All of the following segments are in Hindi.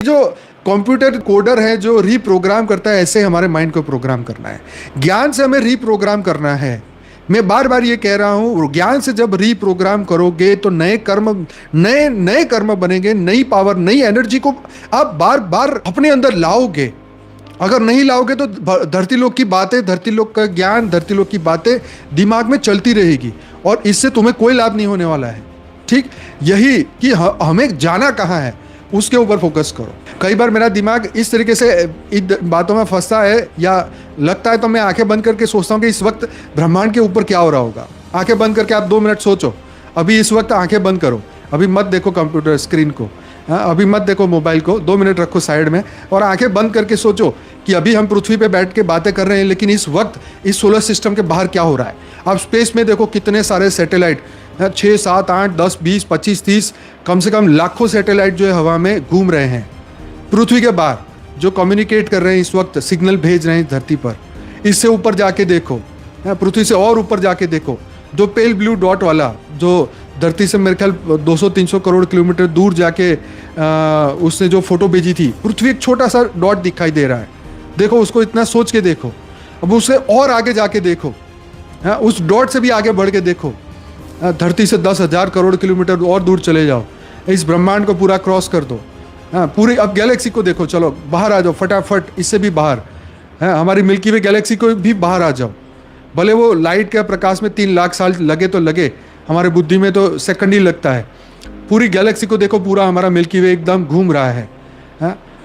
जो कंप्यूटर कोडर है जो रीप्रोग्राम करता है, ऐसे हमारे माइंड को प्रोग्राम करना है। ज्ञान से हमें रीप्रोग्राम करना है। मैं बार बार ये कह रहा हूं, ज्ञान से जब रीप्रोग्राम करोगे तो नए कर्म, नए नए कर्म बनेंगे, नई पावर, नई एनर्जी को आप बार बार अपने अंदर लाओगे। अगर नहीं लाओगे तो धरती लोक की बातें, धरती लोक का ज्ञान, धरती लोक की बातें दिमाग में चलती रहेगी और इससे तुम्हें कोई लाभ नहीं होने वाला है। ठीक यही कि हमें जाना कहाँ है, उसके ऊपर फोकस करो। कई बार मेरा दिमाग इस तरीके से इन बातों में फंसता है या लगता है तो मैं आंखें बंद करके सोचता हूँ कि इस वक्त ब्रह्मांड के ऊपर क्या हो रहा होगा। आंखें बंद करके आप 2 मिनट सोचो। अभी इस वक्त आंखें बंद करो, अभी मत देखो कंप्यूटर स्क्रीन को, अभी मत देखो मोबाइल को, 2 मिनट रखो साइड में और आंखें बंद करके सोचो कि अभी हम पृथ्वी पे बैठ के बातें कर रहे हैं, लेकिन इस वक्त इस सोलर सिस्टम के बाहर क्या हो रहा है। आप स्पेस में देखो कितने सारे सैटेलाइट, 6, 7, 8, 10, 20, 25, 30, कम से कम लाखों सैटेलाइट जो है हवा में घूम रहे हैं पृथ्वी के बाहर, जो कम्युनिकेट कर रहे हैं, इस वक्त सिग्नल भेज रहे हैं धरती पर। इससे ऊपर जाके देखो, पृथ्वी से और ऊपर जाके देखो, जो पेल ब्लू डॉट वाला, जो धरती से मेरे ख्याल 200-300 करोड़ किलोमीटर दूर जाके उसने जो फोटो भेजी थी, पृथ्वी एक छोटा सा डॉट दिखाई दे रहा है। देखो उसको, इतना सोच के देखो। अब उससे और आगे जाके देखो, उस डॉट से भी आगे बढ़ के देखो, धरती से 10,000 करोड़ किलोमीटर और दूर चले जाओ, इस ब्रह्मांड को पूरा क्रॉस कर दो। पूरी अब गैलेक्सी को देखो, चलो बाहर आ जाओ फटाफट, इससे भी बाहर, हमारी मिल्की वे गैलेक्सी को भी बाहर आ जाओ। भले वो लाइट के प्रकाश में 3 लाख साल लगे तो लगे, हमारे बुद्धि में तो सेकंड ही लगता है। पूरी गैलेक्सी को देखो, पूरा हमारा मिल्की वे एकदम घूम रहा है।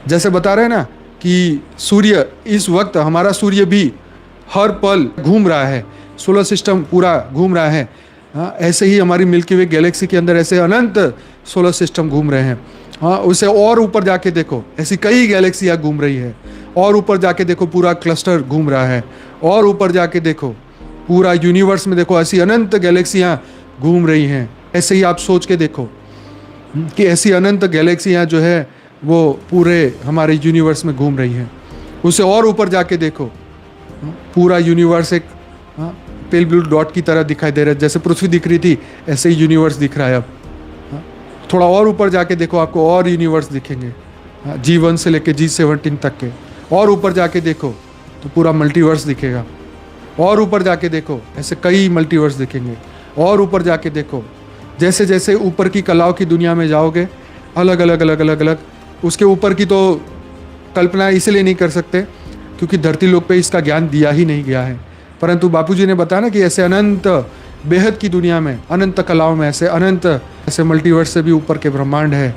जैसे बता रहे हैं ना कि सूर्य, इस वक्त हमारा सूर्य भी हर पल घूम रहा है, सोलर सिस्टम पूरा घूम रहा है। ऐसे ही हमारी मिल्की वे गैलेक्सी के अंदर ऐसे अनंत सोलर सिस्टम घूम रहे हैं। उसे और ऊपर जाके देखो, ऐसी कई गैलेक्सियाँ घूम रही है। और ऊपर जाके देखो, पूरा क्लस्टर घूम रहा है। और ऊपर जाके देखो, पूरा यूनिवर्स में देखो, ऐसी अनंत गैलेक्सियाँ घूम रही हैं। ऐसे ही आप सोच के देखो कि ऐसी अनंत गैलेक्सियाँ जो है वो पूरे हमारे यूनिवर्स में घूम रही हैं। उसे और ऊपर जाके देखो, पूरा यूनिवर्स एक पेल ब्लू डॉट की तरह दिखाई दे रहा है। जैसे पृथ्वी दिख रही थी, ऐसे ही यूनिवर्स दिख रहा है अब। थोड़ा और ऊपर जाके देखो, आपको और यूनिवर्स दिखेंगे, G1 से लेके G17 तक के। और ऊपर जाके देखो तो पूरा मल्टीवर्स दिखेगा। और ऊपर जाके देखो, ऐसे कई मल्टीवर्स दिखेंगे। और ऊपर जाके देखो, जैसे जैसे ऊपर की कलाओं की दुनिया में जाओगे, अलग अलग अलग अलग अलग, उसके ऊपर की तो कल्पना इसलिए नहीं कर सकते क्योंकि धरती लोक पे इसका ज्ञान दिया ही नहीं गया है। परंतु बापूजी ने बताया ना कि ऐसे अनंत बेहद की दुनिया में, अनंत कलाओं में, ऐसे अनंत, ऐसे मल्टीवर्स से भी ऊपर के ब्रह्मांड है।